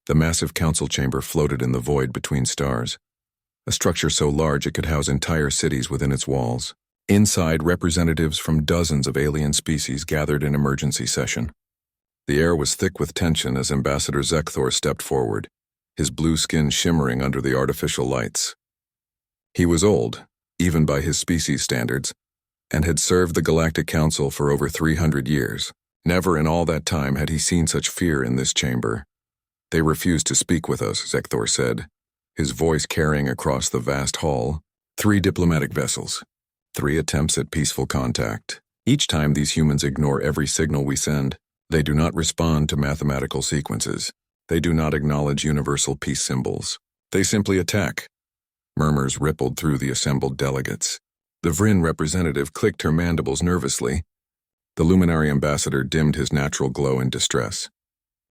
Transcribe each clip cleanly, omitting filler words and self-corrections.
The massive council chamber floated in the void between stars, a structure so large it could house entire cities within its walls. Inside, representatives from dozens of alien species gathered in emergency session. The air was thick with tension as Ambassador Zekthor stepped forward, his blue skin shimmering under the artificial lights. He was old, even by his species standards, and had served the Galactic Council for over 300 years. Never in all that time had he seen such fear in this chamber. "They refuse to speak with us," Zekthor said, his voice carrying across the vast hall. 3 diplomatic vessels. 3 attempts at peaceful contact. Each time these humans ignore every signal we send. They do not respond to mathematical sequences. They do not acknowledge universal peace symbols. They simply attack. Murmurs rippled through the assembled delegates. The Vryn representative clicked her mandibles nervously. The luminary ambassador dimmed his natural glow in distress.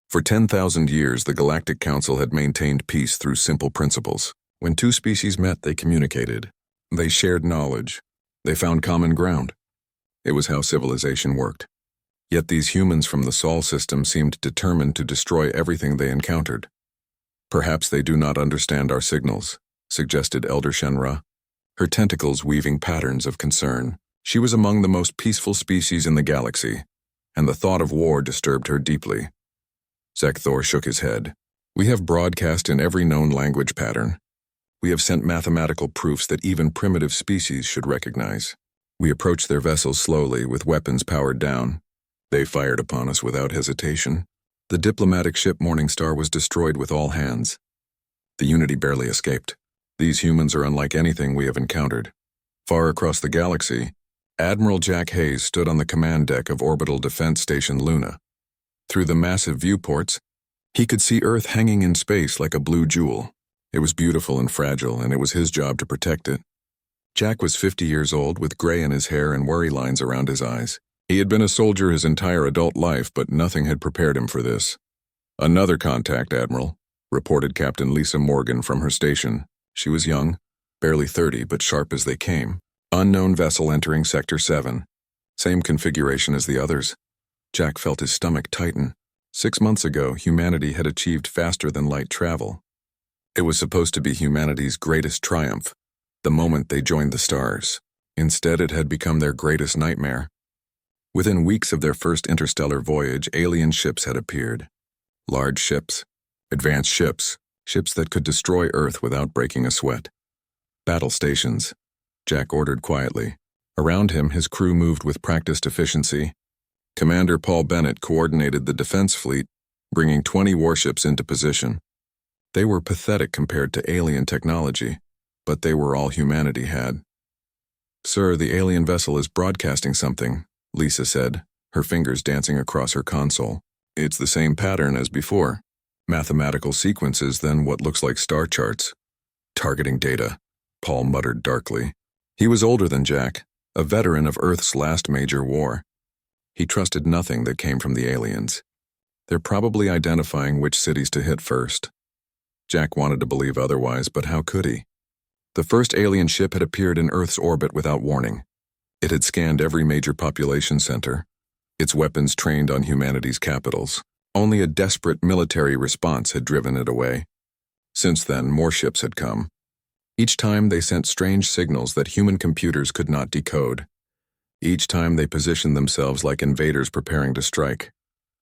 For 10,000 years, the Galactic Council had maintained peace through simple principles. When 2 species met, they communicated. They shared knowledge. They found common ground. It was how civilization worked. Yet these humans from the Sol system seemed determined to destroy everything they encountered. "Perhaps they do not understand our signals," suggested Elder Shenra, her tentacles weaving patterns of concern. She was among the most peaceful species in the galaxy, and the thought of war disturbed her deeply. Zekthor shook his head. "We have broadcast in every known language pattern. We have sent mathematical proofs that even primitive species should recognize. We approached their vessels slowly, with weapons powered down. They fired upon us without hesitation. The diplomatic ship Morningstar was destroyed with all hands. The Unity barely escaped. These humans are unlike anything we have encountered." Far across the galaxy, Admiral Jack Hayes stood on the command deck of Orbital Defense Station Luna. Through the massive viewports, he could see Earth hanging in space like a blue jewel. It was beautiful and fragile, and it was his job to protect it. Jack was 50 years old, with gray in his hair and worry lines around his eyes. He had been a soldier his entire adult life, but nothing had prepared him for this. "Another contact, Admiral," reported Captain Lisa Morgan from her station. She was young, barely 30, but sharp as they came. "Unknown vessel entering Sector 7. Same configuration as the others." Jack felt his stomach tighten. 6 months ago, humanity had achieved faster-than-light travel. It was supposed to be humanity's greatest triumph, the moment they joined the stars. Instead, it had become their greatest nightmare. Within weeks of their first interstellar voyage, alien ships had appeared. Large ships, advanced ships, ships that could destroy Earth without breaking a sweat. "Battle stations," Jack ordered quietly. Around him, his crew moved with practiced efficiency. Commander Paul Bennett coordinated the defense fleet, bringing 20 warships into position. They were pathetic compared to alien technology, but they were all humanity had. "Sir, the alien vessel is broadcasting something," Lisa said, her fingers dancing across her console. "It's the same pattern as before. Mathematical sequences, then what looks like star charts. Targeting data," Paul muttered darkly. He was older than Jack, a veteran of Earth's last major war. He trusted nothing that came from the aliens. They're probably identifying which cities to hit first. Jack wanted to believe otherwise, but how could he? The first alien ship had appeared in Earth's orbit without warning. It had scanned every major population center, its weapons trained on humanity's capitals. Only a desperate military response had driven it away. Since then, more ships had come. Each time they sent strange signals that human computers could not decode. Each time they positioned themselves like invaders preparing to strike.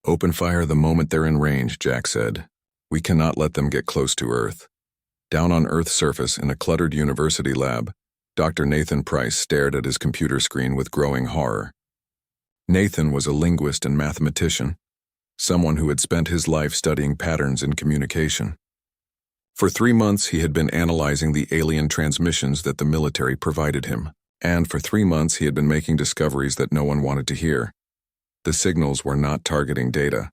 "Open fire the moment they're in range," Jack said. "We cannot let them get close to Earth." Down on Earth's surface, in a cluttered university lab, Dr. Nathan Price stared at his computer screen with growing horror. Nathan was a linguist and mathematician, someone who had spent his life studying patterns in communication. For 3 months, he had been analyzing the alien transmissions that the military provided him, and for 3 months he had been making discoveries that no one wanted to hear. The signals were not targeting data.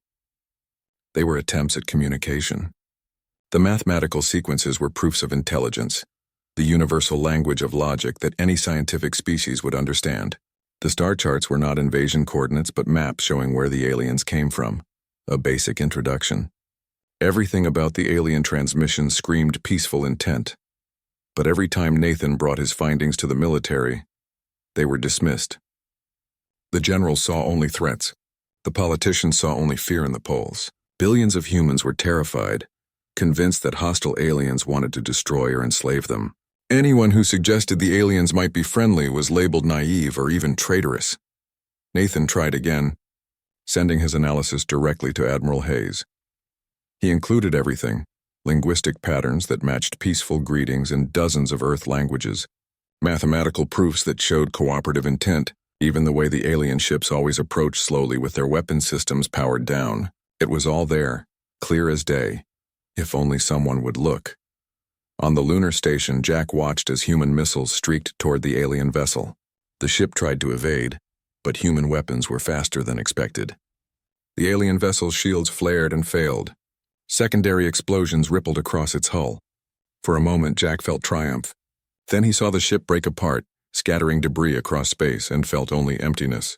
They were attempts at communication. The mathematical sequences were proofs of intelligence, the universal language of logic that any scientific species would understand. The star charts were not invasion coordinates but maps showing where the aliens came from, a basic introduction. Everything about the alien transmission screamed peaceful intent. But every time Nathan brought his findings to the military, they were dismissed. The generals saw only threats. The politicians saw only fear in the polls. Billions of humans were terrified, convinced that hostile aliens wanted to destroy or enslave them. Anyone who suggested the aliens might be friendly was labeled naive or even traitorous. Nathan tried again, sending his analysis directly to Admiral Hayes. He included everything: linguistic patterns that matched peaceful greetings in dozens of Earth languages, mathematical proofs that showed cooperative intent, even the way the alien ships always approached slowly with their weapon systems powered down. It was all there, clear as day, if only someone would look. On the lunar station, Jack watched as human missiles streaked toward the alien vessel. The ship tried to evade, but human weapons were faster than expected. The alien vessel's shields flared and failed. Secondary explosions rippled across its hull. For a moment, Jack felt triumph. Then he saw the ship break apart, scattering debris across space, and felt only emptiness.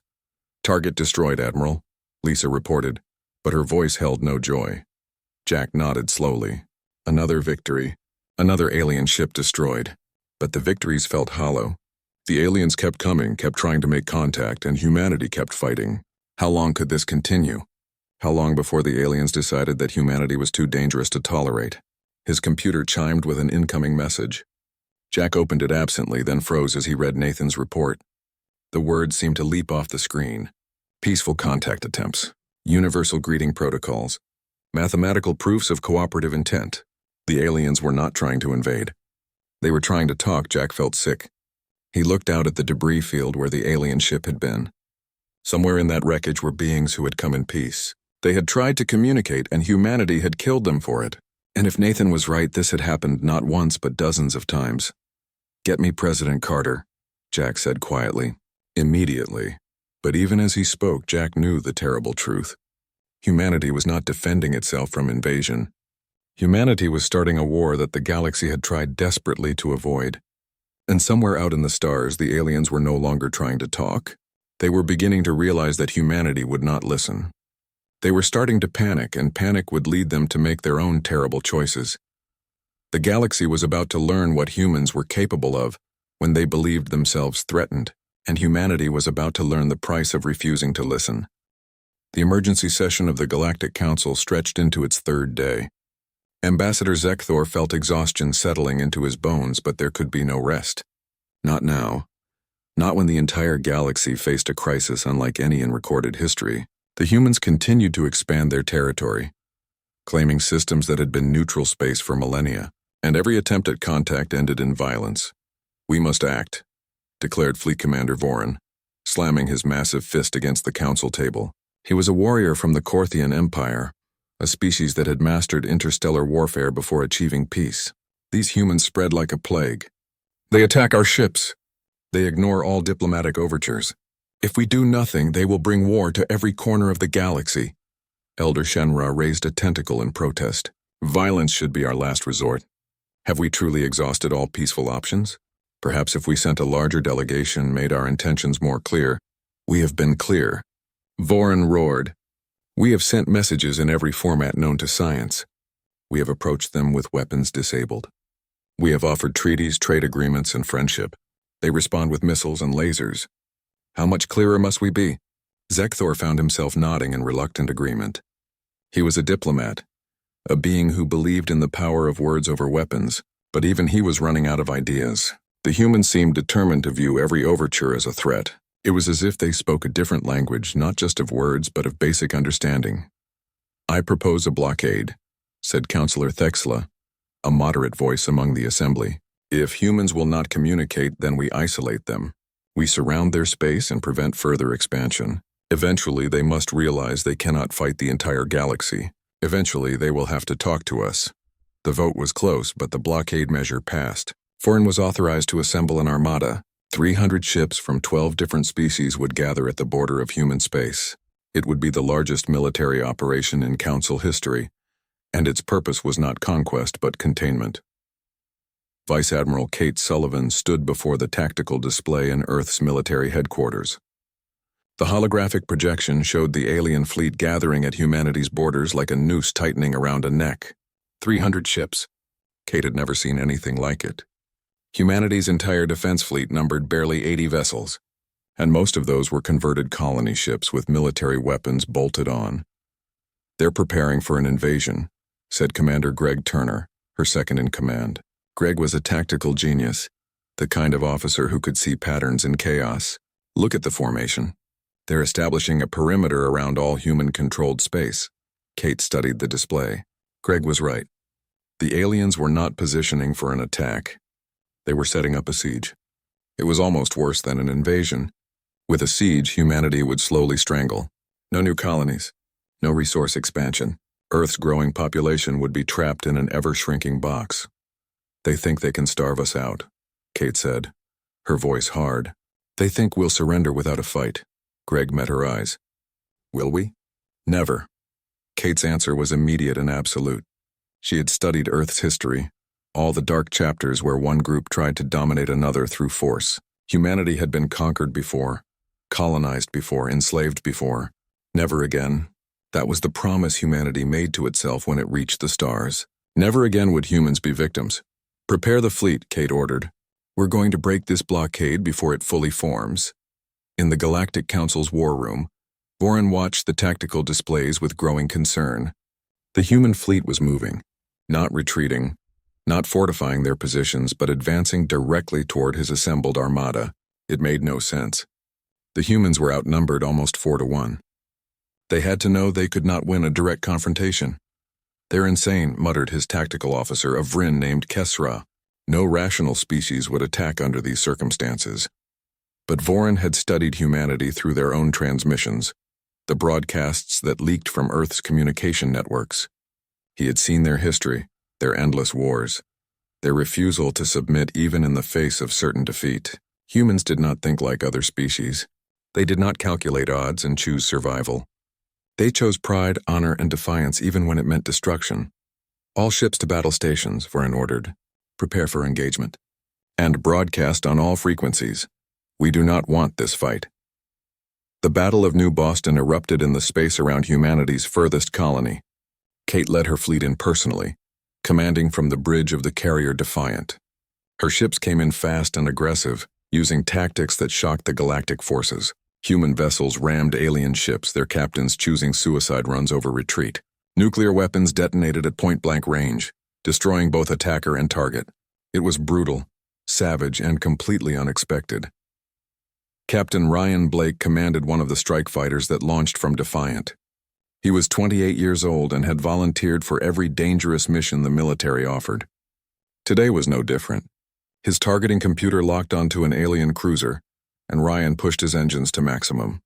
"Target destroyed, Admiral," Lisa reported, but her voice held no joy. Jack nodded slowly. Another victory. Another alien ship destroyed. But the victories felt hollow. The aliens kept coming, kept trying to make contact, and humanity kept fighting. How long could this continue? How long before the aliens decided that humanity was too dangerous to tolerate? His computer chimed with an incoming message. Jack opened it absently, then froze as he read Nathan's report. The words seemed to leap off the screen. Peaceful contact attempts. Universal greeting protocols. Mathematical proofs of cooperative intent. The aliens were not trying to invade. They were trying to talk. Jack felt sick. He looked out at the debris field where the alien ship had been. Somewhere in that wreckage were beings who had come in peace. They had tried to communicate, and humanity had killed them for it. And if Nathan was right, this had happened not once but dozens of times. "Get me President Carter," Jack said quietly. Immediately. But even as he spoke, Jack knew the terrible truth. Humanity was not defending itself from invasion. Humanity was starting a war that the galaxy had tried desperately to avoid. And somewhere out in the stars, the aliens were no longer trying to talk. They were beginning to realize that humanity would not listen. They were starting to panic, and panic would lead them to make their own terrible choices. The galaxy was about to learn what humans were capable of when they believed themselves threatened, and humanity was about to learn the price of refusing to listen. The emergency session of the Galactic Council stretched into its third day. Ambassador Zekthor felt exhaustion settling into his bones, but there could be no rest. Not now. Not when the entire galaxy faced a crisis unlike any in recorded history. The humans continued to expand their territory, claiming systems that had been neutral space for millennia, and every attempt at contact ended in violence. "We must act," declared Fleet Commander Voran, slamming his massive fist against the council table. He was a warrior from the Korthian Empire, a species that had mastered interstellar warfare before achieving peace. These humans spread like a plague. They attack our ships. They ignore all diplomatic overtures. If we do nothing, they will bring war to every corner of the galaxy. Elder Shenra raised a tentacle in protest. Violence should be our last resort. Have we truly exhausted all peaceful options? Perhaps if we sent a larger delegation, made our intentions more clear. We have been clear. Voran roared. We have sent messages in every format known to science. We have approached them with weapons disabled. We have offered treaties, trade agreements, and friendship. They respond with missiles and lasers. How much clearer must we be? Zekthor found himself nodding in reluctant agreement. He was a diplomat, a being who believed in the power of words over weapons, but even he was running out of ideas. The humans seemed determined to view every overture as a threat. It was as if they spoke a different language, not just of words, but of basic understanding. "I propose a blockade," said Councillor Thexla, a moderate voice among the assembly. "If humans will not communicate, then we isolate them. We surround their space and prevent further expansion. Eventually, they must realize they cannot fight the entire galaxy. Eventually, they will have to talk to us." The vote was close, but the blockade measure passed. Voran was authorized to assemble an armada. 300 ships from 12 different species would gather at the border of human space. It would be the largest military operation in Council history, and its purpose was not conquest but containment. Vice Admiral Kate Sullivan stood before the tactical display in Earth's military headquarters. The holographic projection showed the alien fleet gathering at humanity's borders like a noose tightening around a neck. 300 ships. Kate had never seen anything like it. Humanity's entire defense fleet numbered barely 80 vessels, and most of those were converted colony ships with military weapons bolted on. They're preparing for an invasion, said Commander Greg Turner, her second in command. Greg was a tactical genius, the kind of officer who could see patterns in chaos. Look at the formation. They're establishing a perimeter around all human-controlled space. Kate studied the display. Greg was right. The aliens were not positioning for an attack. They were setting up a siege. It was almost worse than an invasion. With a siege, humanity would slowly strangle. No new colonies. No resource expansion. Earth's growing population would be trapped in an ever-shrinking box. They think they can starve us out, Kate said, her voice hard. They think we'll surrender without a fight. Greg met her eyes. Will we? Never. Kate's answer was immediate and absolute. She had studied Earth's history, all the dark chapters where one group tried to dominate another through force. Humanity had been conquered before, colonized before, enslaved before. Never again. That was the promise humanity made to itself when it reached the stars. Never again would humans be victims. Prepare the fleet, Kate ordered. We're going to break this blockade before it fully forms. In the Galactic Council's war room, Voren watched the tactical displays with growing concern. The human fleet was moving, not retreating, not fortifying their positions, but advancing directly toward his assembled armada. It made no sense. The humans were outnumbered almost 4-1. They had to know they could not win a direct confrontation. They're insane, muttered his tactical officer, a Vryn named Kesra. No rational species would attack under these circumstances. But Voren had studied humanity through their own transmissions, the broadcasts that leaked from Earth's communication networks. He had seen their history, their endless wars, their refusal to submit even in the face of certain defeat. Humans did not think like other species. They did not calculate odds and choose survival. They chose pride, honor, and defiance even when it meant destruction. All ships to battle stations, Voren ordered. Prepare for engagement. And broadcast on all frequencies. We do not want this fight. The Battle of New Boston erupted in the space around humanity's furthest colony. Kate led her fleet in personally, commanding from the bridge of the carrier Defiant. Her ships came in fast and aggressive, using tactics that shocked the galactic forces. Human vessels rammed alien ships, their captains choosing suicide runs over retreat. Nuclear weapons detonated at point-blank range, destroying both attacker and target. It was brutal, savage, and completely unexpected. Captain Ryan Blake commanded one of the strike fighters that launched from Defiant. He was 28 years old and had volunteered for every dangerous mission the military offered. Today was no different. His targeting computer locked onto an alien cruiser, and Ryan pushed his engines to maximum.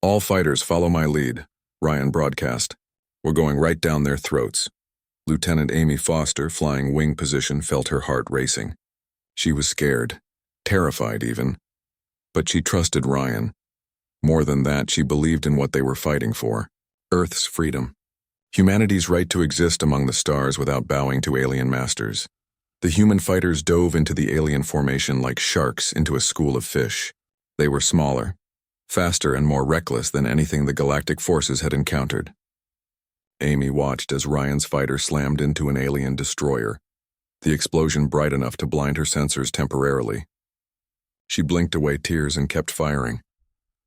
All fighters follow my lead, Ryan broadcast. We're going right down their throats. Lieutenant Amy Foster, flying wing position, felt her heart racing. She was scared, terrified even. But she trusted Ryan. More than that, she believed in what they were fighting for. Earth's freedom. Humanity's right to exist among the stars without bowing to alien masters. The human fighters dove into the alien formation like sharks into a school of fish. They were smaller, faster, and more reckless than anything the galactic forces had encountered. Amy watched as Ryan's fighter slammed into an alien destroyer, the explosion bright enough to blind her sensors temporarily. She blinked away tears and kept firing.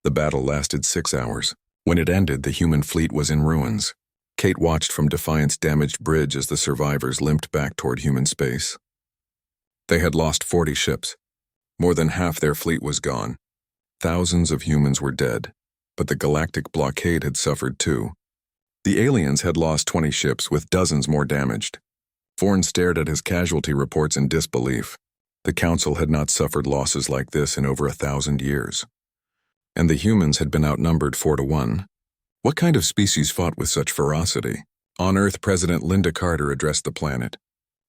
The battle lasted 6 hours. When it ended, the human fleet was in ruins. Kate watched from Defiant's damaged bridge as the survivors limped back toward human space. They had lost 40 ships. More than half their fleet was gone. Thousands of humans were dead, but the galactic blockade had suffered too. The aliens had lost 20 ships with dozens more damaged. Voren stared at his casualty reports in disbelief. The Council had not suffered losses like this in over 1,000 years. And the humans had been outnumbered 4-1. What kind of species fought with such ferocity? On Earth, President Linda Carter addressed the planet.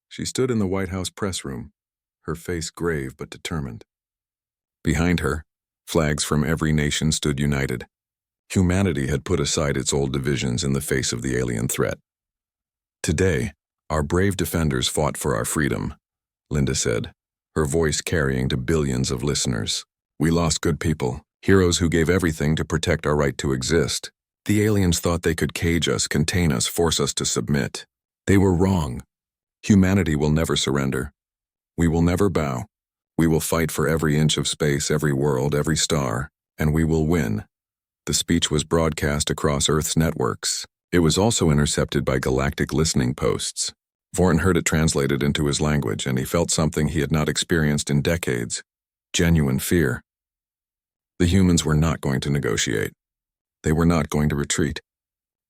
She stood in the White House press room, her face grave but determined. Behind her, flags from every nation stood united. Humanity had put aside its old divisions in the face of the alien threat. Today, our brave defenders fought for our freedom, Linda said, her voice carrying to billions of listeners. We lost good people, heroes who gave everything to protect our right to exist. The aliens thought they could cage us, contain us, force us to submit. They were wrong. Humanity will never surrender. We will never bow. We will fight for every inch of space, every world, every star, and we will win. The speech was broadcast across Earth's networks. It was also intercepted by galactic listening posts. Vorin heard it translated into his language, and he felt something he had not experienced in decades: genuine fear. The humans were not going to negotiate. They were not going to retreat.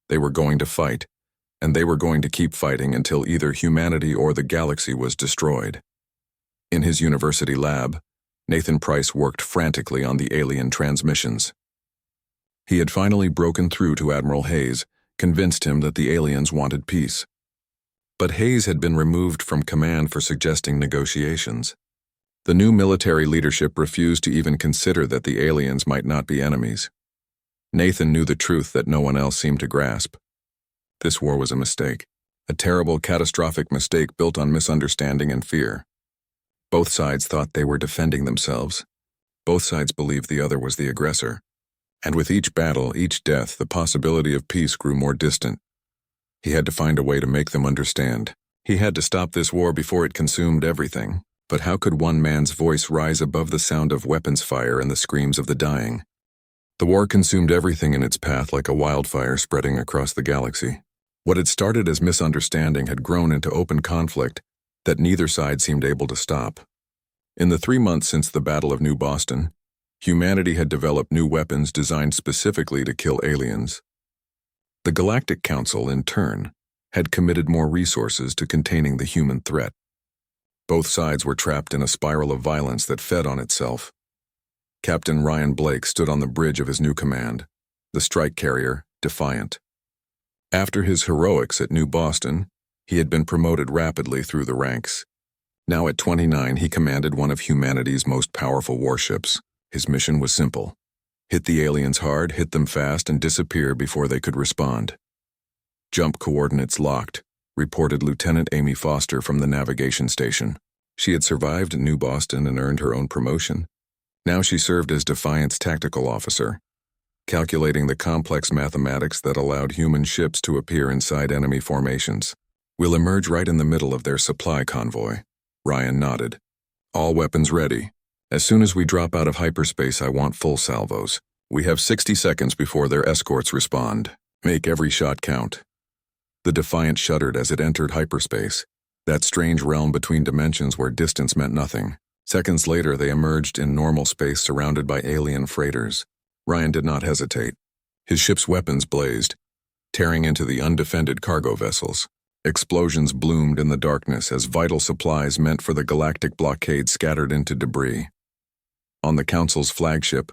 They were going to fight, and they were going to keep fighting until either humanity or the galaxy was destroyed. In his university lab, Nathan Price worked frantically on the alien transmissions. He had finally broken through to Admiral Hayes, convinced him that the aliens wanted peace. But Hayes had been removed from command for suggesting negotiations. The new military leadership refused to even consider that the aliens might not be enemies. Nathan knew the truth that no one else seemed to grasp. This war was a mistake, a terrible, catastrophic mistake built on misunderstanding and fear. Both sides thought they were defending themselves. Both sides believed the other was the aggressor. And with each battle, each death, the possibility of peace grew more distant. He had to find a way to make them understand. He had to stop this war before it consumed everything. But how could one man's voice rise above the sound of weapons fire and the screams of the dying? The war consumed everything in its path like a wildfire spreading across the galaxy. What had started as misunderstanding had grown into open conflict that neither side seemed able to stop. In the 3 months since the Battle of New Boston, humanity had developed new weapons designed specifically to kill aliens. The Galactic Council, in turn, had committed more resources to containing the human threat. Both sides were trapped in a spiral of violence that fed on itself. Captain Ryan Blake stood on the bridge of his new command, the strike carrier, Defiant. After his heroics at New Boston, he had been promoted rapidly through the ranks. Now at 29, he commanded one of humanity's most powerful warships. His mission was simple: hit the aliens hard, hit them fast, and disappear before they could respond. Jump coordinates locked, reported Lieutenant Amy Foster from the navigation station. She had survived New Boston and earned her own promotion. Now she served as Defiant's tactical officer, calculating the complex mathematics that allowed human ships to appear inside enemy formations. We'll emerge right in the middle of their supply convoy. Ryan nodded. All weapons ready. As soon as we drop out of hyperspace, I want full salvos. We have 60 seconds before their escorts respond. Make every shot count. The Defiant shuddered as it entered hyperspace, that strange realm between dimensions where distance meant nothing. Seconds later, they emerged in normal space surrounded by alien freighters. Ryan did not hesitate. His ship's weapons blazed, tearing into the undefended cargo vessels. Explosions bloomed in the darkness as vital supplies meant for the galactic blockade scattered into debris. On the Council's flagship,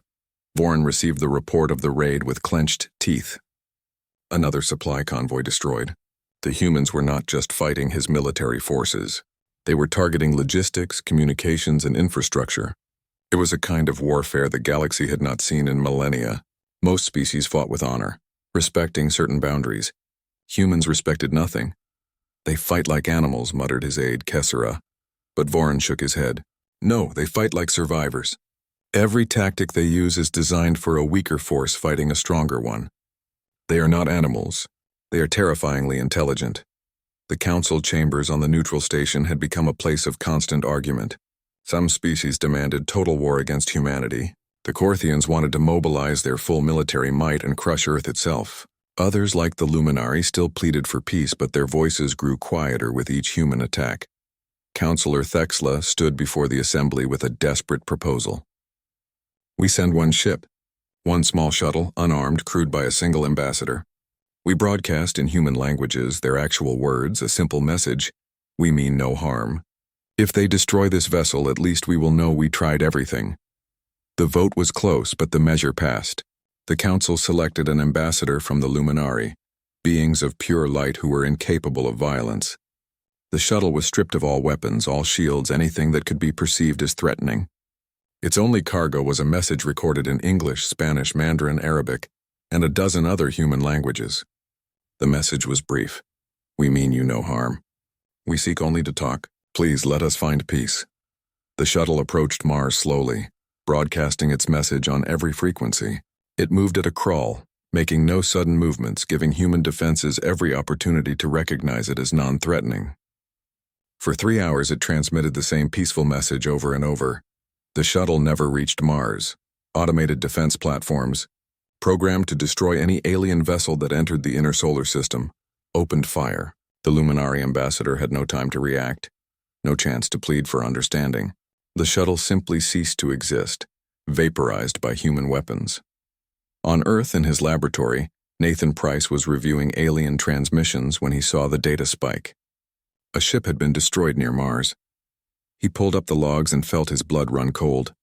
Vorin received the report of the raid with clenched teeth. Another supply convoy destroyed. The humans were not just fighting his military forces. They were targeting logistics, communications, and infrastructure. It was a kind of warfare the galaxy had not seen in millennia. Most species fought with honor, respecting certain boundaries. Humans respected nothing. They fight like animals, muttered his aide, Kessera. But Vorin shook his head. No, they fight like survivors. Every tactic they use is designed for a weaker force fighting a stronger one. They are not animals. They are terrifyingly intelligent. The council chambers on the neutral station had become a place of constant argument. Some species demanded total war against humanity. The Corthians wanted to mobilize their full military might and crush Earth itself. Others, like the Luminari, still pleaded for peace, but their voices grew quieter with each human attack. Councillor Thexla stood before the assembly with a desperate proposal. We send one ship, one small shuttle, unarmed, crewed by a single ambassador. We broadcast in human languages, their actual words, a simple message: we mean no harm. If they destroy this vessel, at least we will know we tried everything. The vote was close, but the measure passed. The council selected an ambassador from the Luminari, beings of pure light who were incapable of violence. The shuttle was stripped of all weapons, all shields, anything that could be perceived as threatening. Its only cargo was a message recorded in English, Spanish, Mandarin, Arabic, and a dozen other human languages. The message was brief. We mean you no harm. We seek only to talk. Please let us find peace. The shuttle approached Mars slowly, broadcasting its message on every frequency. It moved at a crawl, making no sudden movements, giving human defenses every opportunity to recognize it as non-threatening. For 3 hours it transmitted the same peaceful message over and over. The shuttle never reached Mars. Automated defense platforms, programmed to destroy any alien vessel that entered the inner solar system, opened fire. The Luminari ambassador had no time to react, no chance to plead for understanding. The shuttle simply ceased to exist, vaporized by human weapons. On Earth, in his laboratory, Nathan Price was reviewing alien transmissions when he saw the data spike. A ship had been destroyed near Mars. He pulled up the logs and felt his blood run cold.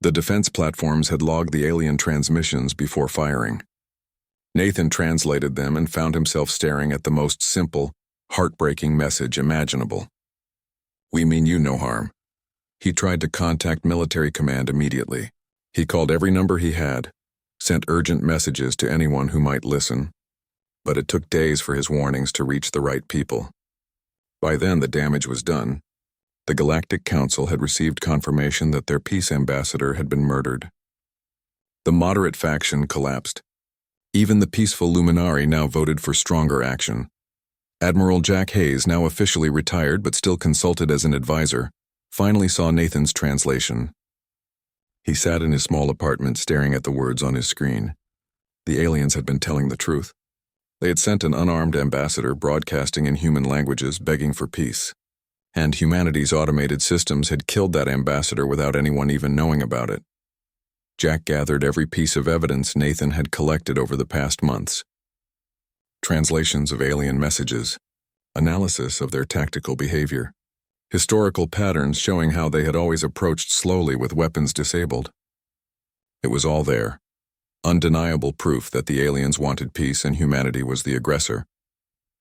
The defense platforms had logged the alien transmissions before firing. Nathan translated them and found himself staring at the most simple, heartbreaking message imaginable. "We mean you no harm." He tried to contact military command immediately. He called every number he had, sent urgent messages to anyone who might listen, but it took days for his warnings to reach the right people. By then, the damage was done. The Galactic Council had received confirmation that their peace ambassador had been murdered. The moderate faction collapsed. Even the peaceful Luminari now voted for stronger action. Admiral Jack Hayes, now officially retired but still consulted as an advisor, finally saw Nathan's translation. He sat in his small apartment staring at the words on his screen. The aliens had been telling the truth. They had sent an unarmed ambassador broadcasting in human languages begging for peace. And humanity's automated systems had killed that ambassador without anyone even knowing about it. Jack gathered every piece of evidence Nathan had collected over the past months. Translations of alien messages, analysis of their tactical behavior, historical patterns showing how they had always approached slowly with weapons disabled. It was all there. Undeniable proof that the aliens wanted peace and humanity was the aggressor.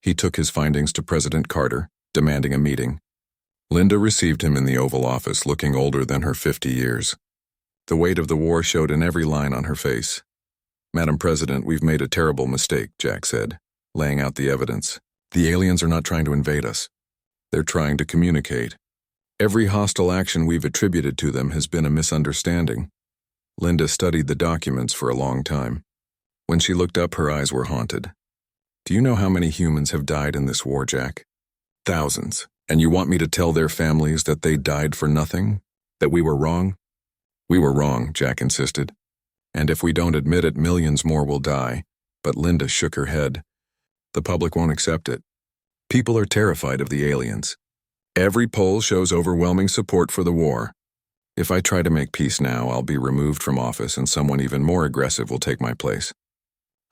He took his findings to President Carter, demanding a meeting. Linda received him in the Oval Office, looking older than her 50 years. The weight of the war showed in every line on her face. "Madam President, we've made a terrible mistake," Jack said, laying out the evidence. "The aliens are not trying to invade us. They're trying to communicate. Every hostile action we've attributed to them has been a misunderstanding." Linda studied the documents for a long time. When she looked up, her eyes were haunted. "Do you know how many humans have died in this war, Jack? Thousands. And you want me to tell their families that they died for nothing? That we were wrong?" "We were wrong," Jack insisted. "And if we don't admit it, millions more will die." But Linda shook her head. "The public won't accept it. People are terrified of the aliens. Every poll shows overwhelming support for the war. If I try to make peace now, I'll be removed from office and someone even more aggressive will take my place.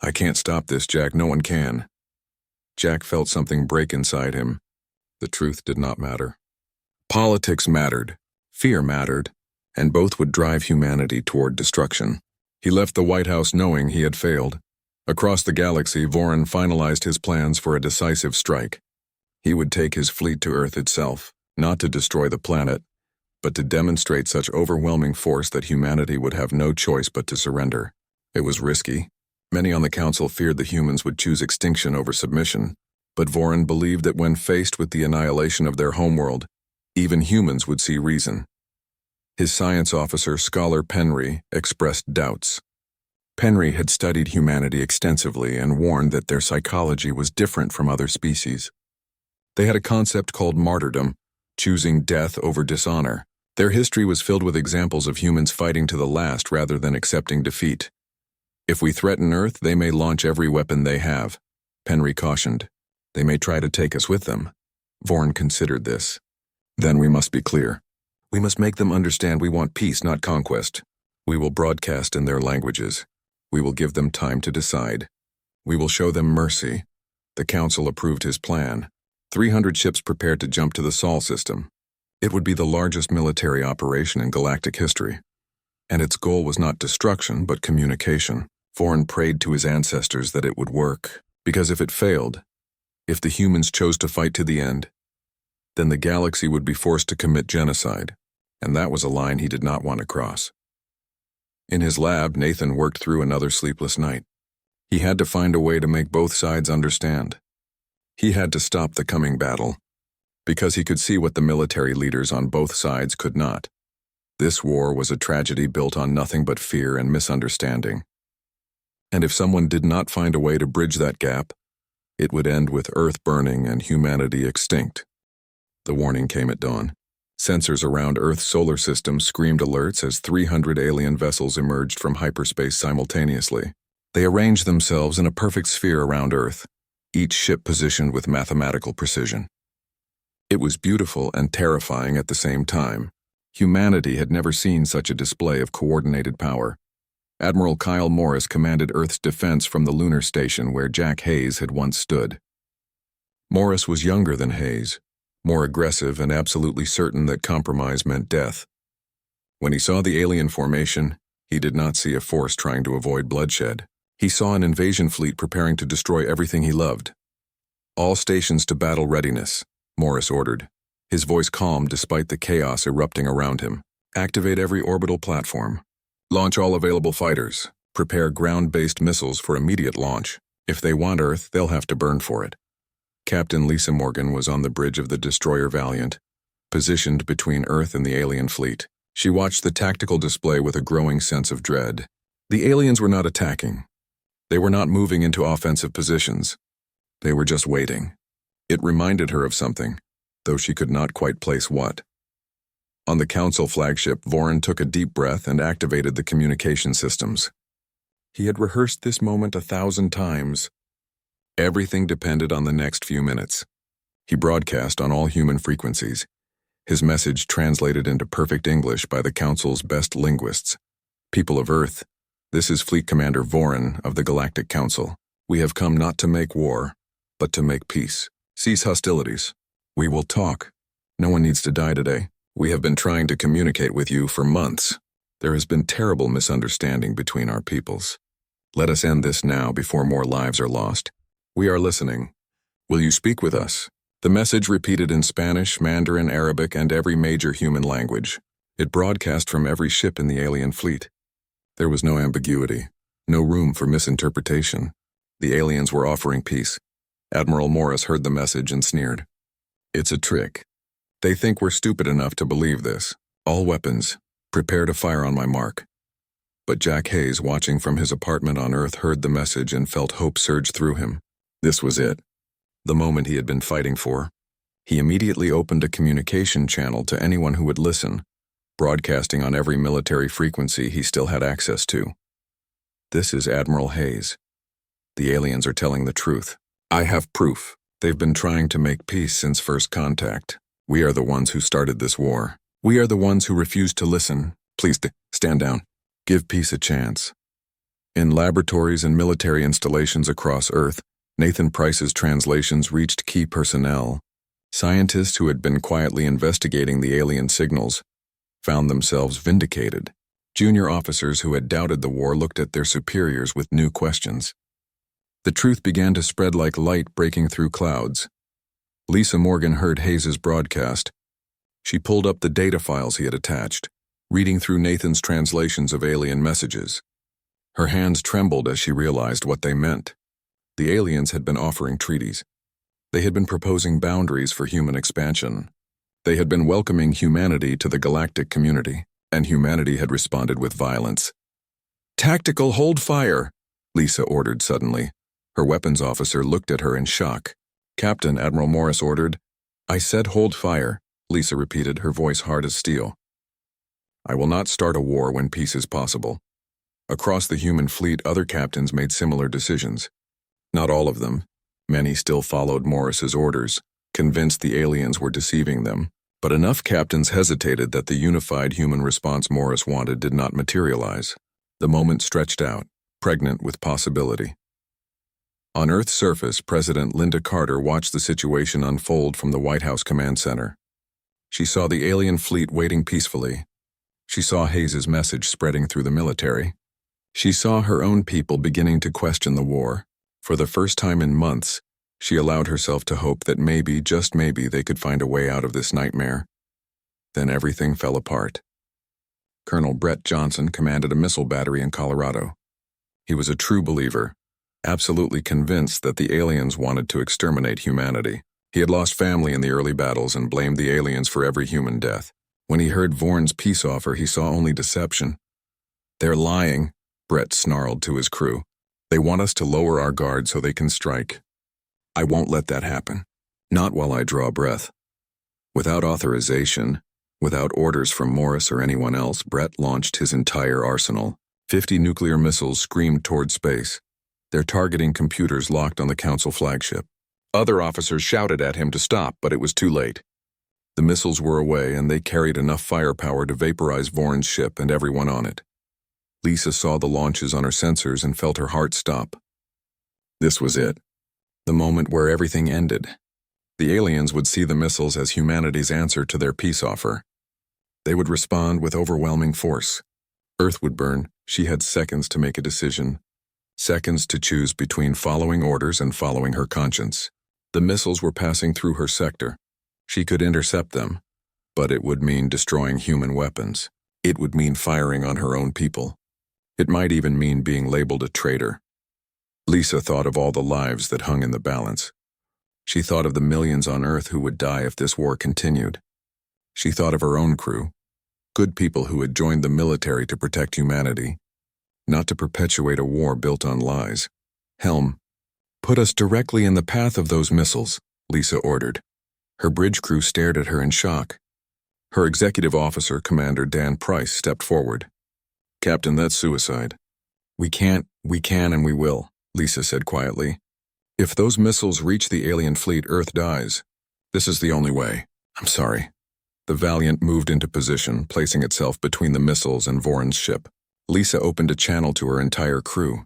I can't stop this, Jack. No one can." Jack felt something break inside him. The truth did not matter. Politics mattered. Fear mattered. And both would drive humanity toward destruction. He left the White House knowing he had failed. Across the galaxy, Voron finalized his plans for a decisive strike. He would take his fleet to Earth itself, not to destroy the planet, but to demonstrate such overwhelming force that humanity would have no choice but to surrender. It was risky. Many on the council feared the humans would choose extinction over submission, but Voron believed that when faced with the annihilation of their homeworld, even humans would see reason. His science officer, Scholar Penry, expressed doubts. Penry had studied humanity extensively and warned that their psychology was different from other species. They had a concept called martyrdom, choosing death over dishonor. Their history was filled with examples of humans fighting to the last rather than accepting defeat. "If we threaten Earth, they may launch every weapon they have," Penry cautioned. "They may try to take us with them." Voron considered this. "Then we must be clear. We must make them understand we want peace, not conquest. We will broadcast in their languages. We will give them time to decide. We will show them mercy." The council approved his plan. 300 ships prepared to jump to the Sol system. It would be the largest military operation in galactic history. And its goal was not destruction, but communication. Voron prayed to his ancestors that it would work, because if it failed, if the humans chose to fight to the end, then the galaxy would be forced to commit genocide, and that was a line he did not want to cross. In his lab, Nathan worked through another sleepless night. He had to find a way to make both sides understand. He had to stop the coming battle, because he could see what the military leaders on both sides could not. This war was a tragedy built on nothing but fear and misunderstanding. And if someone did not find a way to bridge that gap, it would end with Earth burning and humanity extinct. The warning came at dawn. Sensors around Earth's solar system screamed alerts as 300 alien vessels emerged from hyperspace simultaneously. They arranged themselves in a perfect sphere around Earth, each ship positioned with mathematical precision. It was beautiful and terrifying at the same time. Humanity had never seen such a display of coordinated power. Admiral Kyle Morris commanded Earth's defense from the lunar station where Jack Hayes had once stood. Morris was younger than Hayes, more aggressive and absolutely certain that compromise meant death. When he saw the alien formation, he did not see a force trying to avoid bloodshed. He saw an invasion fleet preparing to destroy everything he loved. "All stations to battle readiness," Morris ordered, his voice calm despite the chaos erupting around him. "Activate every orbital platform. Launch all available fighters. Prepare ground-based missiles for immediate launch. If they want Earth, they'll have to burn for it." Captain Lisa Morgan was on the bridge of the destroyer Valiant, positioned between Earth and the alien fleet. She watched the tactical display with a growing sense of dread. The aliens were not attacking. They were not moving into offensive positions. They were just waiting. It reminded her of something, though she could not quite place what. On the Council flagship, Voren took a deep breath and activated the communication systems. He had rehearsed this moment 1,000 times. Everything depended on the next few minutes. He broadcast on all human frequencies, his message translated into perfect English by the Council's best linguists. "People of Earth, this is Fleet Commander Voren of the Galactic Council. We have come not to make war, but to make peace. Cease hostilities. We will talk. No one needs to die today. We have been trying to communicate with you for months. There has been terrible misunderstanding between our peoples. Let us end this now before more lives are lost. We are listening. Will you speak with us?" The message repeated in Spanish, Mandarin, Arabic, and every major human language. It broadcast from every ship in the alien fleet. There was no ambiguity, no room for misinterpretation. The aliens were offering peace. Admiral Morris heard the message and sneered. "It's a trick. They think we're stupid enough to believe this. All weapons, prepare to fire on my mark." But Jack Hayes, watching from his apartment on Earth, heard the message and felt hope surge through him. This was it. The moment he had been fighting for. He immediately opened a communication channel to anyone who would listen, broadcasting on every military frequency he still had access to. "This is Admiral Hayes. The aliens are telling the truth. I have proof. They've been trying to make peace since first contact. We are the ones who started this war. We are the ones who refused to listen. Please stand down. Give peace a chance." In laboratories and military installations across Earth, Nathan Price's translations reached key personnel. Scientists who had been quietly investigating the alien signals found themselves vindicated. Junior officers who had doubted the war looked at their superiors with new questions. The truth began to spread like light breaking through clouds. Lisa Morgan heard Hayes's broadcast. She pulled up the data files he had attached, reading through Nathan's translations of alien messages. Her hands trembled as she realized what they meant. The aliens had been offering treaties. They had been proposing boundaries for human expansion. They had been welcoming humanity to the galactic community, and humanity had responded with violence. "Tactical hold fire," Lisa ordered suddenly. Her weapons officer looked at her in shock. "Captain," Admiral Morris ordered. "I said hold fire," Lisa repeated, her voice hard as steel. "I will not start a war when peace is possible." Across the human fleet, other captains made similar decisions. Not all of them. Many still followed Morris's orders, convinced the aliens were deceiving them. But enough captains hesitated that the unified human response Morris wanted did not materialize. The moment stretched out, pregnant with possibility. On Earth's surface, President Linda Carter watched the situation unfold from the White House Command Center. She saw the alien fleet waiting peacefully. She saw Hayes's message spreading through the military. She saw her own people beginning to question the war. For the first time in months, she allowed herself to hope that maybe, just maybe, they could find a way out of this nightmare. Then everything fell apart. Colonel Brett Johnson commanded a missile battery in Colorado. He was a true believer, absolutely convinced that the aliens wanted to exterminate humanity. He had lost family in the early battles and blamed the aliens for every human death. When he heard Voren's peace offer, he saw only deception. "They're lying," Brett snarled to his crew. "They want us to lower our guard so they can strike. I won't let that happen. Not while I draw breath." Without authorization, without orders from Morris or anyone else, Brett launched his entire arsenal. 50 nuclear missiles screamed toward space. their targeting computers locked on the Council flagship. Other officers shouted at him to stop, but it was too late. The missiles were away, and they carried enough firepower to vaporize Voron's ship and everyone on it. Lisa saw the launches on her sensors and felt her heart stop. This was it. The moment where everything ended. The aliens would see the missiles as humanity's answer to their peace offer. They would respond with overwhelming force. Earth would burn. She had seconds to make a decision. Seconds to choose between following orders and following her conscience. The missiles were passing through her sector. She could intercept them, but it would mean destroying human weapons. It would mean firing on her own people. It might even mean being labeled a traitor. Lisa thought of all the lives that hung in the balance. She thought of the millions on Earth who would die if this war continued. She thought of her own crew, good people who had joined the military to protect humanity, not to perpetuate a war built on lies. Helm, put us directly in the path of those missiles, Lisa ordered. Her bridge crew stared at her in shock. Her executive officer, Commander Dan Price, stepped forward. Captain, that's suicide. We can, and we will, Lisa said quietly. If those missiles reach the alien fleet, Earth dies. This is the only way. I'm sorry. The Valiant moved into position, placing itself between the missiles and Voron's ship. Lisa opened a channel to her entire crew.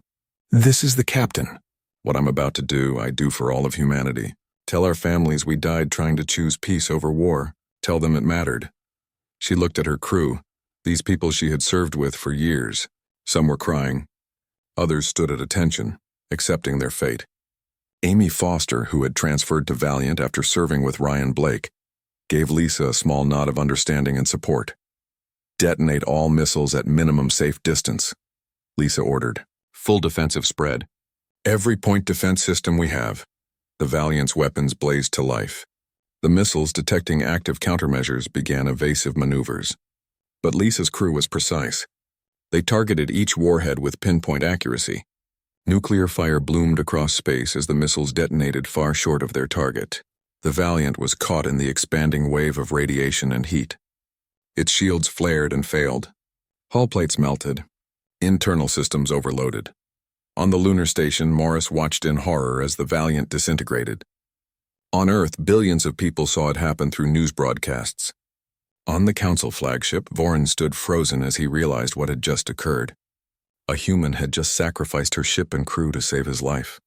This is the captain. What I'm about to do, I do for all of humanity. Tell our families we died trying to choose peace over war. Tell them it mattered. She looked at her crew, these people she had served with for years. Some were crying. Others stood at attention, accepting their fate. Amy Foster, who had transferred to Valiant after serving with Ryan Blake, gave Lisa a small nod of understanding and support. Detonate all missiles at minimum safe distance, Lisa ordered. Full defensive spread. Every point defense system we have. The Valiant's weapons blazed to life. The missiles, detecting active countermeasures, began evasive maneuvers. But Lisa's crew was precise. They targeted each warhead with pinpoint accuracy. Nuclear fire bloomed across space as the missiles detonated far short of their target. The Valiant was caught in the expanding wave of radiation and heat. Its shields flared and failed. Hull plates melted. Internal systems overloaded. On the lunar station, Morris watched in horror as the Valiant disintegrated. On Earth, billions of people saw it happen through news broadcasts. On the Council flagship, Voron stood frozen as he realized what had just occurred. A human had just sacrificed her ship and crew to save his life.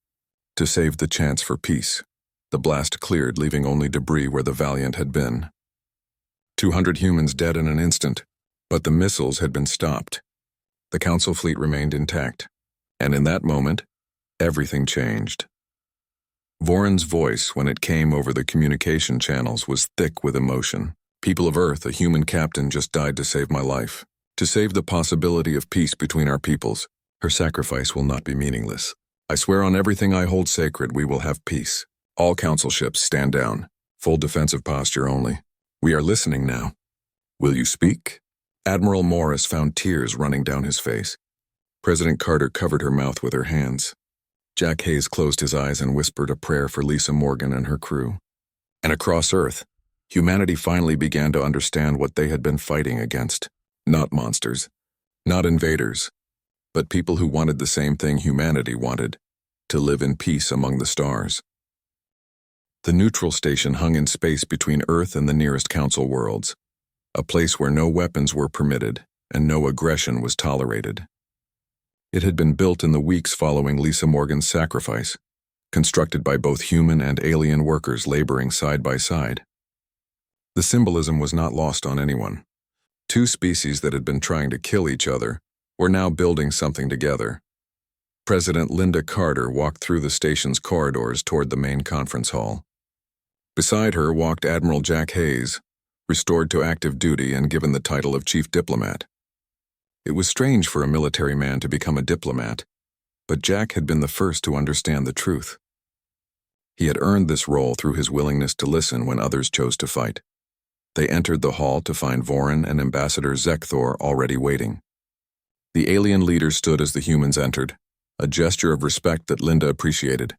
To save the chance for peace. The blast cleared, leaving only debris where the Valiant had been. 200 humans dead in an instant, but the missiles had been stopped. The Council fleet remained intact. And in that moment, everything changed. Voron's voice, when it came over the communication channels, was thick with emotion. People of Earth, a human captain just died to save my life. To save the possibility of peace between our peoples. Her sacrifice will not be meaningless. I swear on everything I hold sacred we will have peace. All Council ships stand down. Full defensive posture only. We are listening now. Will you speak? Admiral Morris found tears running down his face. President Carter covered her mouth with her hands. Jack Hayes closed his eyes and whispered a prayer for Lisa Morgan and her crew. And across Earth, humanity finally began to understand what they had been fighting against. Not monsters, not invaders, but people who wanted the same thing humanity wanted, to live in peace among the stars. The neutral station hung in space between Earth and the nearest Council worlds, a place where no weapons were permitted and no aggression was tolerated. It had been built in the weeks following Lisa Morgan's sacrifice, constructed by both human and alien workers laboring side by side. The symbolism was not lost on anyone. Two species that had been trying to kill each other were now building something together. President Linda Carter walked through the station's corridors toward the main conference hall. Beside her walked Admiral Jack Hayes, restored to active duty and given the title of Chief Diplomat. It was strange for a military man to become a diplomat, but Jack had been the first to understand the truth. He had earned this role through his willingness to listen when others chose to fight. They entered the hall to find Voron and Ambassador Zekthor already waiting. The alien leader stood as the humans entered, a gesture of respect that Linda appreciated.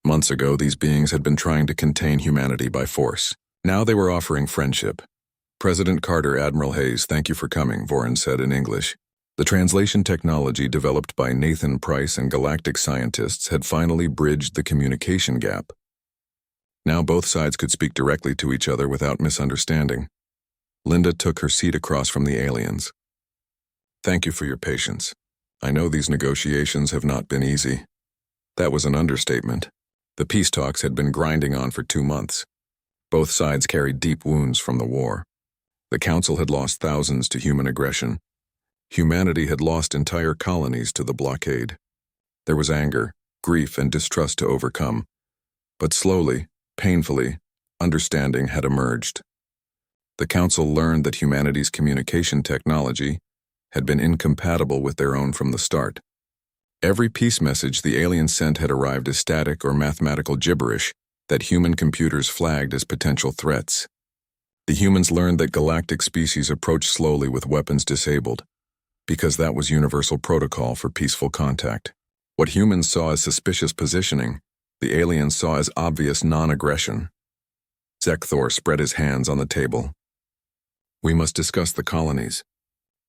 Months ago, these beings had been trying to contain humanity by force. Now they were offering friendship. President Carter, Admiral Hayes, thank you for coming, Voron said in English. The translation technology developed by Nathan Price and galactic scientists had finally bridged the communication gap. Now both sides could speak directly to each other without misunderstanding. Linda took her seat across from the aliens. "Thank you for your patience. I know these negotiations have not been easy." That was an understatement. The peace talks had been grinding on for 2 months. Both sides carried deep wounds from the war. The Council had lost thousands to human aggression. Humanity had lost entire colonies to the blockade. There was anger, grief, and distrust to overcome. But slowly, painfully, understanding had emerged. The Council learned that humanity's communication technology had been incompatible with their own from the start. Every peace message the aliens sent had arrived as static or mathematical gibberish that human computers flagged as potential threats. The humans learned that galactic species approached slowly with weapons disabled, because that was universal protocol for peaceful contact. What humans saw as suspicious positioning, the aliens saw as obvious non-aggression. Zekthor spread his hands on the table. "We must discuss the colonies.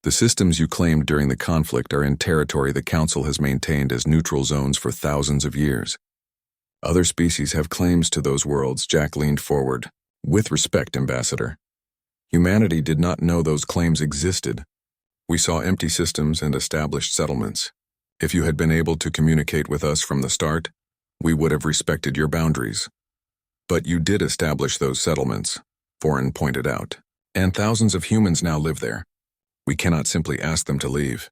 The systems you claimed during the conflict are in territory the Council has maintained as neutral zones for thousands of years. Other species have claims to those worlds." Jack leaned forward. "With respect, Ambassador. Humanity did not know those claims existed. We saw empty systems and established settlements. If you had been able to communicate with us from the start, we would have respected your boundaries. But you did establish those settlements," Foran pointed out, "and thousands of humans now live there. We cannot simply ask them to leave.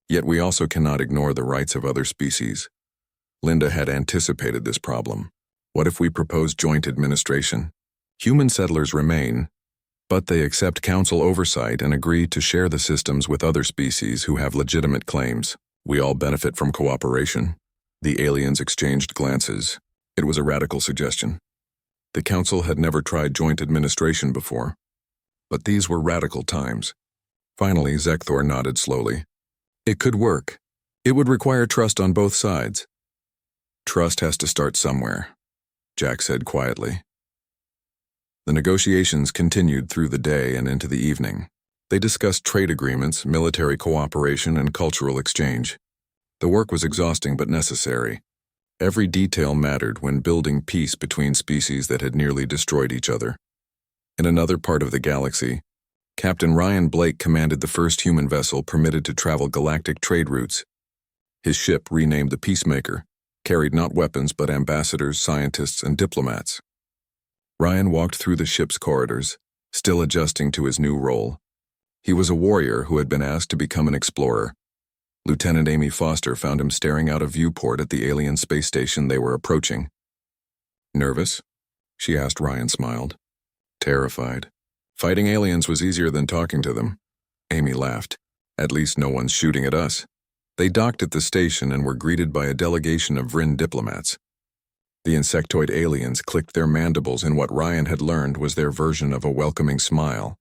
Yet we also cannot ignore the rights of other species." Linda had anticipated this problem. What if we propose joint administration? Human settlers remain, but they accept Council oversight and agree to share the systems with other species who have legitimate claims. We all benefit from cooperation. The aliens exchanged glances. It was a radical suggestion. The Council had never tried joint administration before, but these were radical times. Finally, Zekthor nodded slowly. "It could work. It would require trust on both sides." "Trust has to start somewhere," Jack said quietly. The negotiations continued through the day and into the evening. They discussed trade agreements, military cooperation, and cultural exchange. The work was exhausting but necessary. Every detail mattered when building peace between species that had nearly destroyed each other. In another part of the galaxy, Captain Ryan Blake commanded the first human vessel permitted to travel galactic trade routes. His ship, renamed the Peacemaker, carried not weapons but ambassadors, scientists, and diplomats. Ryan walked through the ship's corridors, still adjusting to his new role. He was a warrior who had been asked to become an explorer. Lieutenant Amy Foster found him staring out a viewport at the alien space station they were approaching. "Nervous?" she asked. Ryan smiled. "Terrified. Fighting aliens was easier than talking to them." Amy laughed. "At least no one's shooting at us." They docked at the station and were greeted by a delegation of Vryn diplomats. The insectoid aliens clicked their mandibles in what Ryan had learned was their version of a welcoming smile.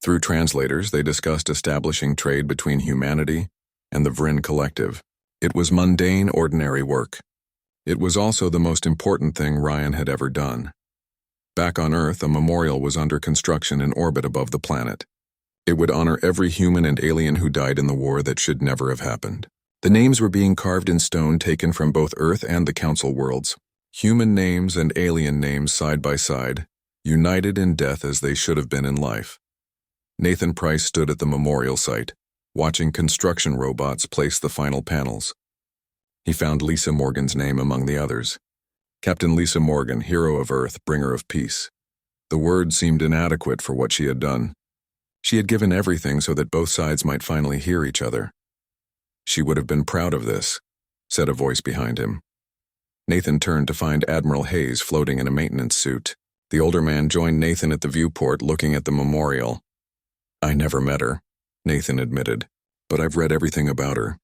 Through translators, they discussed establishing trade between humanity and the Vryn collective. It was mundane, ordinary work. It was also the most important thing Ryan had ever done. Back on Earth, a memorial was under construction in orbit above the planet. It would honor every human and alien who died in the war that should never have happened. The names were being carved in stone taken from both Earth and the Council worlds. Human names and alien names side by side, united in death as they should have been in life. Nathan Price stood at the memorial site, watching construction robots place the final panels. He found Lisa Morgan's name among the others. Captain Lisa Morgan, hero of Earth, bringer of peace. The word seemed inadequate for what she had done. She had given everything so that both sides might finally hear each other. "She would have been proud of this," said a voice behind him. Nathan turned to find Admiral Hayes floating in a maintenance suit. The older man joined Nathan at the viewport, looking at the memorial. "I never met her," Nathan admitted, "but I've read everything about her.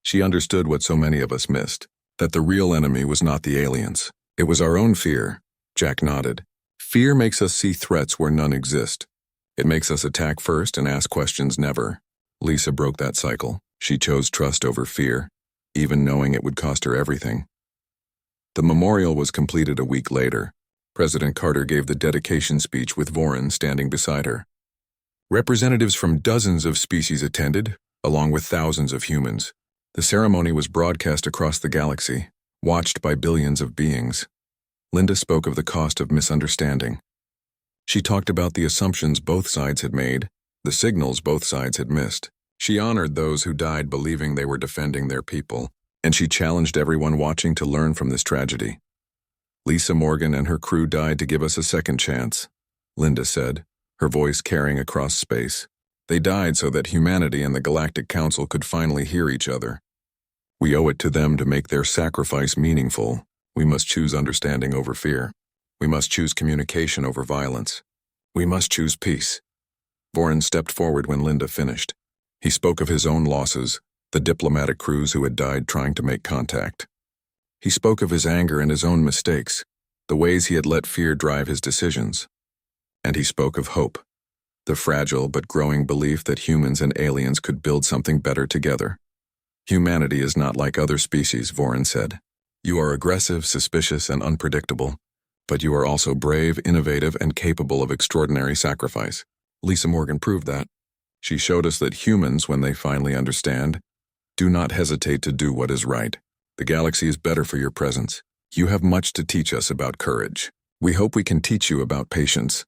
She understood what so many of us missed, that the real enemy was not the aliens. It was our own fear." Jack nodded. "Fear makes us see threats where none exist. It makes us attack first and ask questions never." Lisa broke that cycle. She chose trust over fear, even knowing it would cost her everything. The memorial was completed a week later. President Carter gave the dedication speech with Voran standing beside her. Representatives from dozens of species attended, along with thousands of humans. The ceremony was broadcast across the galaxy, watched by billions of beings. Linda spoke of the cost of misunderstanding. She talked about the assumptions both sides had made, the signals both sides had missed. She honored those who died believing they were defending their people, and she challenged everyone watching to learn from this tragedy. Lisa Morgan and her crew died to give us a second chance, Linda said, her voice carrying across space. They died so that humanity and the Galactic Council could finally hear each other. We owe it to them to make their sacrifice meaningful. We must choose understanding over fear. We must choose communication over violence. We must choose peace. Vorin stepped forward when Linda finished. He spoke of his own losses, the diplomatic crews who had died trying to make contact. He spoke of his anger and his own mistakes, the ways he had let fear drive his decisions. And he spoke of hope, the fragile but growing belief that humans and aliens could build something better together. Humanity is not like other species, Vorin said. You are aggressive, suspicious, and unpredictable, but you are also brave, innovative, and capable of extraordinary sacrifice. Lisa Morgan proved that. She showed us that humans, when they finally understand, do not hesitate to do what is right. The galaxy is better for your presence. You have much to teach us about courage. We hope we can teach you about patience.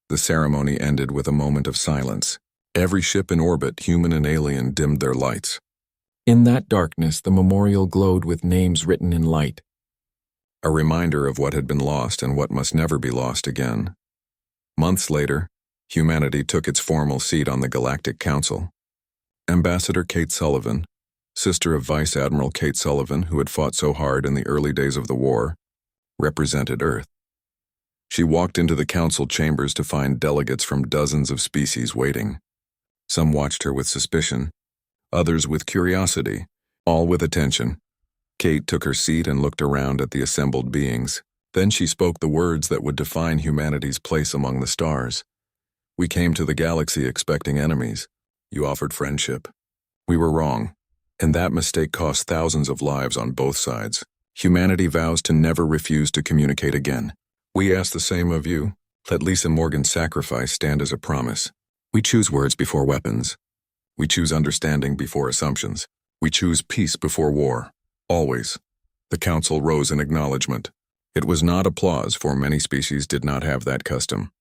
The ceremony ended with a moment of silence. Every ship in orbit, human and alien, dimmed their lights. In that darkness, the memorial glowed with names written in light. A reminder of what had been lost and what must never be lost again. Months later, humanity took its formal seat on the Galactic Council. Ambassador Kate Sullivan, sister of Vice Admiral Kate Sullivan, who had fought so hard in the early days of the war, represented Earth. She walked into the council chambers to find delegates from dozens of species waiting. Some watched her with suspicion, others with curiosity, all with attention. Kate took her seat and looked around at the assembled beings. Then she spoke the words that would define humanity's place among the stars. We came to the galaxy expecting enemies. You offered friendship. We were wrong, and that mistake cost thousands of lives on both sides. Humanity vows to never refuse to communicate again. We ask the same of you. Let Lisa Morgan's sacrifice stand as a promise. We choose words before weapons. We choose understanding before assumptions. We choose peace before war. Always. The council rose in acknowledgement. It was not applause, for many species did not have that custom.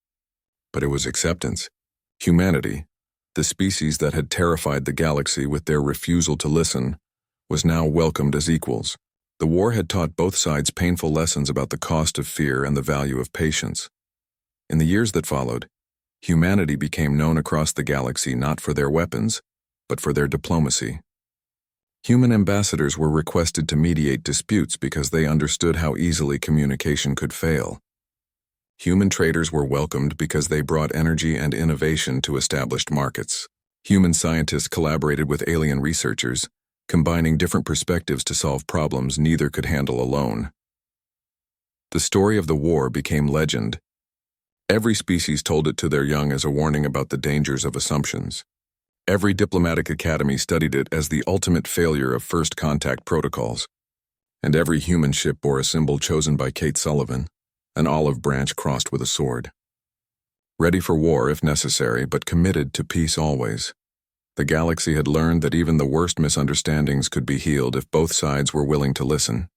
But it was acceptance. Humanity, the species that had terrified the galaxy with their refusal to listen, was now welcomed as equals. The war had taught both sides painful lessons about the cost of fear and the value of patience. In the years that followed, humanity became known across the galaxy not for their weapons, but for their diplomacy. Human ambassadors were requested to mediate disputes because they understood how easily communication could fail. Human traders were welcomed because they brought energy and innovation to established markets. Human scientists collaborated with alien researchers, combining different perspectives to solve problems neither could handle alone. The story of the war became legend. Every species told it to their young as a warning about the dangers of assumptions. Every diplomatic academy studied it as the ultimate failure of first contact protocols. And every human ship bore a symbol chosen by Kate Sullivan, an olive branch crossed with a sword. Ready for war if necessary, but committed to peace always. The galaxy had learned that even the worst misunderstandings could be healed if both sides were willing to listen.